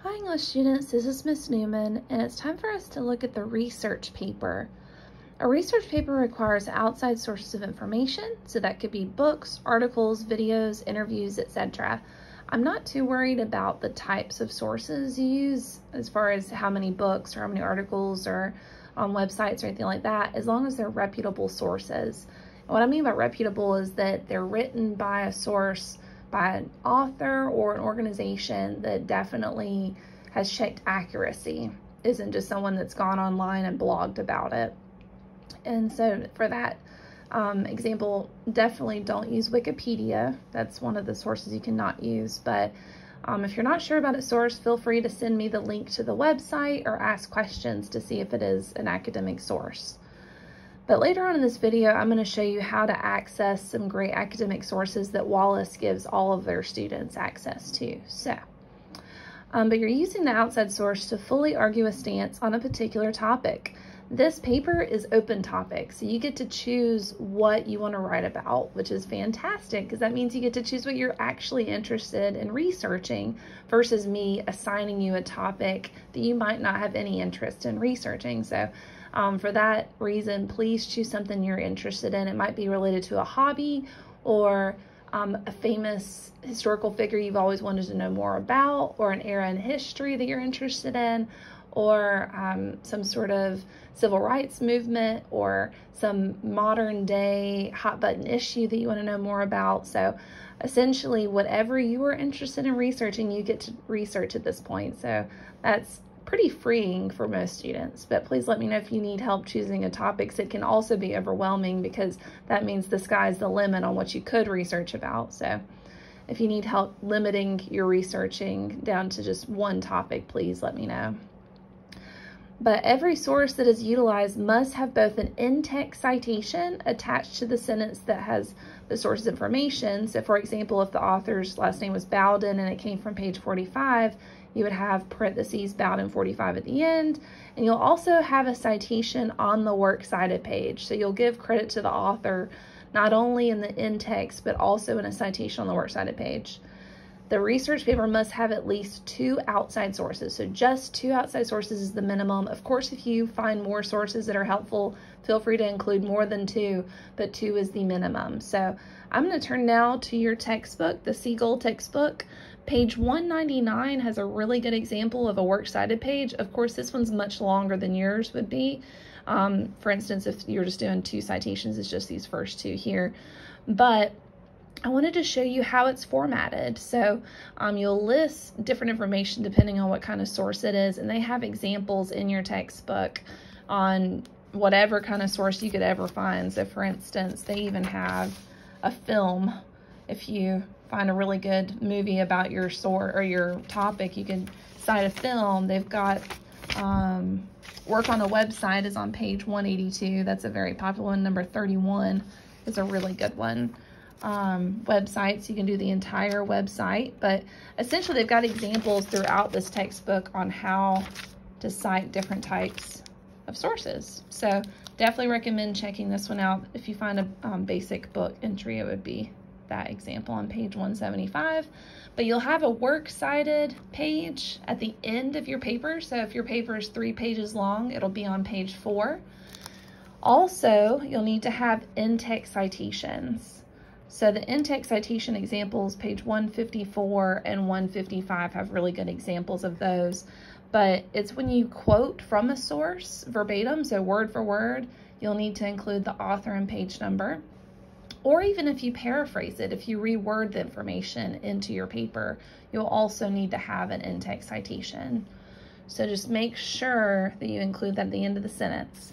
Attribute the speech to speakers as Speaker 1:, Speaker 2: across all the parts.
Speaker 1: Hi English students, this is Miss Newman, and it's time for us to look at the research paper. A research paper requires outside sources of information, so that could be books, articles, videos, interviews, etc. I'm not too worried about the types of sources you use as far as how many books or how many articles or on websites or anything like that, as long as they're reputable sources. And what I mean by reputable is that they're written by a source, by an author or an organization that definitely has checked accuracy, isn't just someone that's gone online and blogged about it. And so for that example, definitely don't use Wikipedia. That's one of the sources you cannot use. But if you're not sure about a source, feel free to send me the link to the website or ask questions to see if it is an academic source. But later on in this video, I'm going to show you how to access some great academic sources that Wallace gives all of their students access to. But you're using the outside source to fully argue a stance on a particular topic. This paper is open topic, so you get to choose what you want to write about, which is fantastic because that means you get to choose what you're actually interested in researching versus me assigning you a topic that you might not have any interest in researching. So for that reason, please choose something you're interested in. It might be related to a hobby or a famous historical figure you've always wanted to know more about, or an era in history that you're interested in, or some sort of civil rights movement, or some modern day hot button issue that you want to know more about. So essentially whatever you are interested in researching, you get to research at this point. So that's pretty freeing for most students, but please let me know if you need help choosing a topic. It can also be overwhelming because that means the sky's the limit on what you could research about. So if you need help limiting your researching down to just one topic, please let me know. But every source that is utilized must have both an in-text citation attached to the sentence that has the source's information. So for example, if the author's last name was Bowden and it came from page 45, you would have parentheses Bowden 45 at the end, and you'll also have a citation on the works cited page. So you'll give credit to the author not only in the in-text, but also in a citation on the works cited page. The research paper must have at least 2 outside sources. So just 2 outside sources is the minimum. Of course, if you find more sources that are helpful, feel free to include more than 2, but 2 is the minimum. So I'm going to turn now to your textbook, the Seagull textbook. Page 199 has a really good example of a works cited page. Of course, this one's much longer than yours would be. For instance, if you're just doing 2 citations, it's just these first 2 here. But I wanted to show you how it's formatted. So you'll list different information depending on what kind of source it is, and they have examples in your textbook on whatever kind of source you could ever find. So for instance, they even have a film. If you find a really good movie about your source or your topic, you can cite a film. They've got work on a website is on page 182. That's a very popular one. Number 31 is a really good one. Websites, you can do the entire website, but essentially they've got examples throughout this textbook on how to cite different types of sources. So definitely recommend checking this one out. If you find a basic book entry, it would be that example on page 175. But you'll have a works cited page at the end of your paper. So if your paper is 3 pages long, it'll be on page 4. Also, you'll need to have in-text citations. So the in-text citation examples, page 154 and 155 have really good examples of those. But it's when you quote from a source verbatim, so word for word, you'll need to include the author and page number. Or even if you paraphrase it, if you reword the information into your paper, you'll also need to have an in-text citation. So just make sure that you include that at the end of the sentence.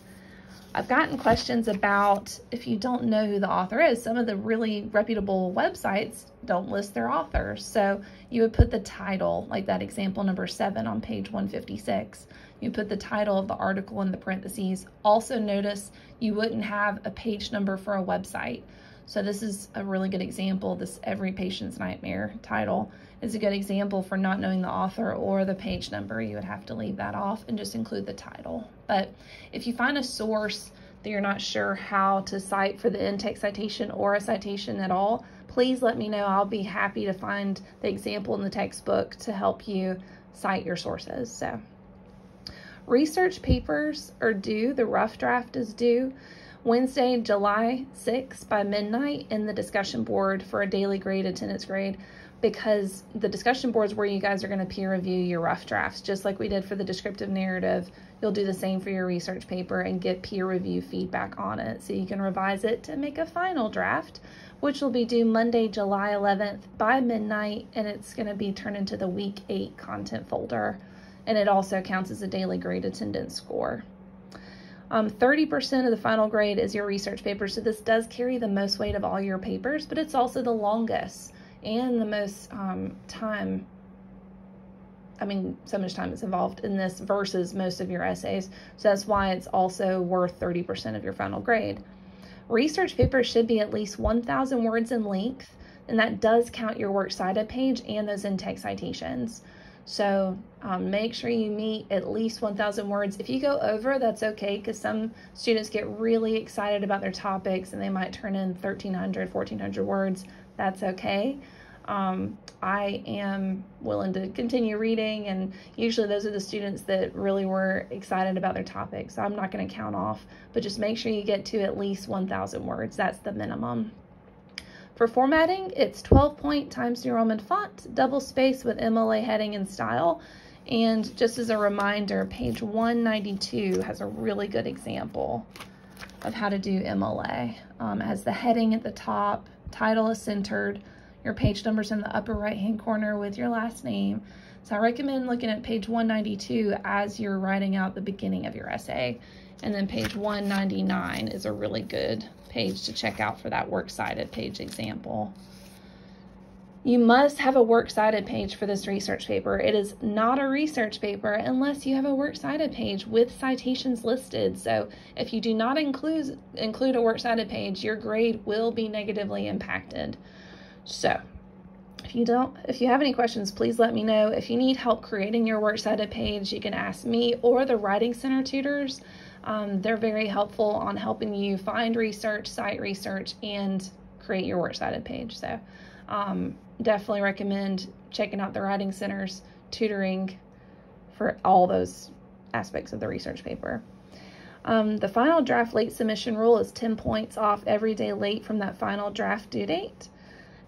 Speaker 1: I've gotten questions about if you don't know who the author is. Some of the really reputable websites don't list their authors. So you would put the title, like that example number 7 on page 156. You put the title of the article in the parentheses. Also notice you wouldn't have a page number for a website. So this is a really good example. This Every Patient's Nightmare title is a good example for not knowing the author or the page number. You would have to leave that off and just include the title. But if you find a source that you're not sure how to cite for the in-text citation or a citation at all, please let me know. I'll be happy to find the example in the textbook to help you cite your sources. So research papers are due. The rough draft is due Wednesday, July 6th by midnight in the discussion board for a daily grade attendance grade, because the discussion board is where you guys are going to peer review your rough drafts. Just like we did for the descriptive narrative, you'll do the same for your research paper and get peer review feedback on it so you can revise it to make a final draft, which will be due Monday, July 11th by midnight, and it's going to be turned into the week 8 content folder, and it also counts as a daily grade attendance score. 30% of the final grade is your research paper, so this does carry the most weight of all your papers, but it's also the longest and the most time. I mean, so much time is involved in this versus most of your essays, so that's why it's also worth 30% of your final grade. Research papers should be at least 1,000 words in length, and that does count your works cited page and those in-text citations. So make sure you meet at least 1,000 words. If you go over, that's okay, because some students get really excited about their topics and they might turn in 1,300, 1,400 words. That's okay. I am willing to continue reading, and usually those are the students that really were excited about their topic, so I'm not going to count off, but just make sure you get to at least 1,000 words. That's the minimum. For formatting, it's 12-point Times New Roman font, double space with MLA heading and style. And just as a reminder, page 192 has a really good example of how to do MLA. It has the heading at the top, title is centered, your page number's in the upper right-hand corner with your last name. So I recommend looking at page 192 as you're writing out the beginning of your essay. And then page 199 is a really good page to check out for that works cited page example. You must have a works cited page for this research paper. It is not a research paper unless you have a works cited page with citations listed. So if you do not include a works cited page, your grade will be negatively impacted. So if you have any questions, please let me know. If you need help creating your works cited page, you can ask me or the Writing Center tutors. They're very helpful on helping you find research, cite research, and create your works cited page. So definitely recommend checking out the Writing Center's tutoring for all those aspects of the research paper. The final draft late submission rule is 10 points off every day late from that final draft due date.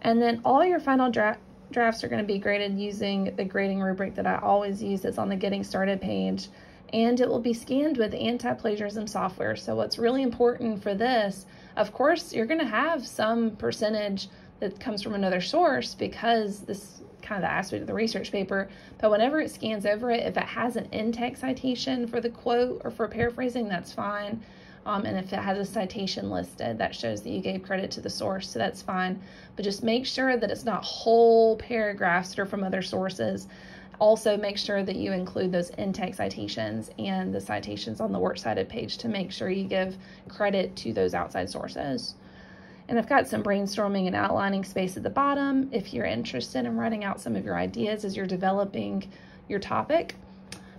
Speaker 1: And then all your final drafts are going to be graded using the grading rubric that I always use that's on the Getting Started page. And it will be scanned with anti-plagiarism software. So what's really important for this, of course, you're going to have some percentage that comes from another source, because this is kind of the aspect of the research paper. But whenever it scans over it, if it has an in-text citation for the quote or for paraphrasing, that's fine. And if it has a citation listed, that shows that you gave credit to the source, so that's fine. But just make sure that it's not whole paragraphs that are from other sources. Also make sure that you include those in-text citations and the citations on the works cited page to make sure you give credit to those outside sources. And I've got some brainstorming and outlining space at the bottom if you're interested in writing out some of your ideas as you're developing your topic.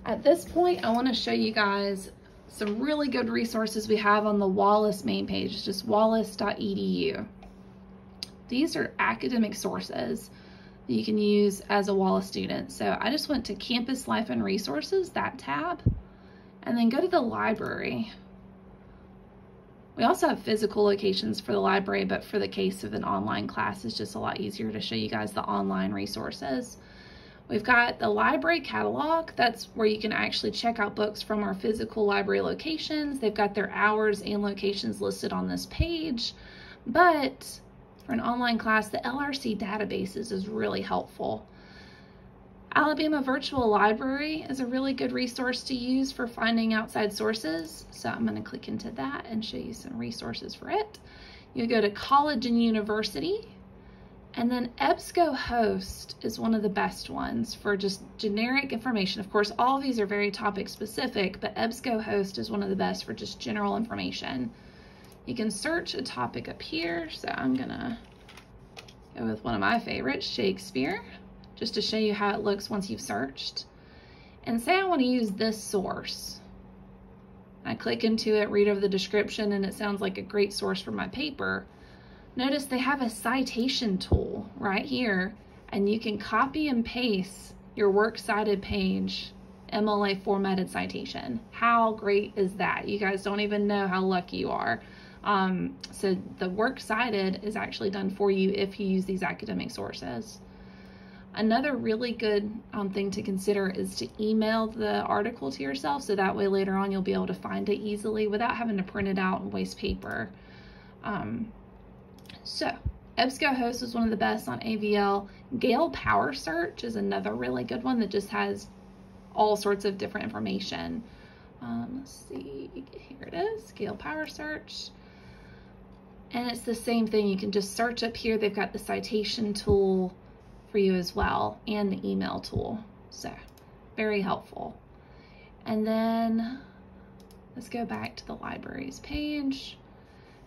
Speaker 1: At this point, I want to show you guys some really good resources we have on the Wallace main page. It's just wallace.edu. These are academic sources that you can use as a Wallace student. So I just went to Campus Life and Resources, that tab, and then go to the library. We also have physical locations for the library, but for the case of an online class, it's just a lot easier to show you guys the online resources. We've got the library catalog. That's where you can actually check out books from our physical library locations. They've got their hours and locations listed on this page. But for an online class, the LRC databases is really helpful. Alabama Virtual Library is a really good resource to use for finding outside sources. So I'm going to click into that and show you some resources for it. You go to College and University. And then EBSCOhost is one of the best ones for just generic information. Of course, all of these are very topic specific, but EBSCOhost is one of the best for just general information. You can search a topic up here. So I'm gonna go with one of my favorites, Shakespeare, just to show you how it looks once you've searched. And say I want to use this source. I click into it, read over the description, and it sounds like a great source for my paper. Notice they have a citation tool right here, and you can copy and paste your works cited page MLA formatted citation. How great is that? You guys don't even know how lucky you are. So the works cited is actually done for you if you use these academic sources. Another really good thing to consider is to email the article to yourself, so that way later on you'll be able to find it easily without having to print it out and waste paper. So EBSCOhost is one of the best on AVL. Gale Power Search is another really good one that just has all sorts of different information. Let's see, here it is, Gale Power Search. And it's the same thing, you can just search up here. They've got the citation tool for you as well, and the email tool. So very helpful. And then let's go back to the libraries page.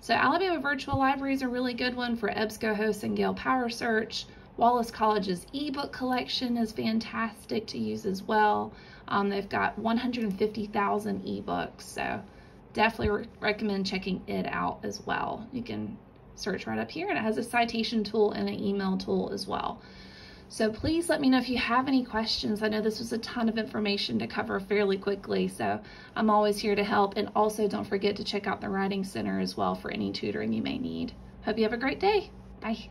Speaker 1: So Alabama Virtual Library is a really good one for EBSCOhost and Gale Power Search. Wallace College's ebook collection is fantastic to use as well. They've got 150,000 ebooks, so definitely recommend checking it out as well. You can search right up here, and it has a citation tool and an email tool as well. So please let me know if you have any questions. I know this was a ton of information to cover fairly quickly, so I'm always here to help. And also don't forget to check out the Writing Center as well for any tutoring you may need. Hope you have a great day. Bye.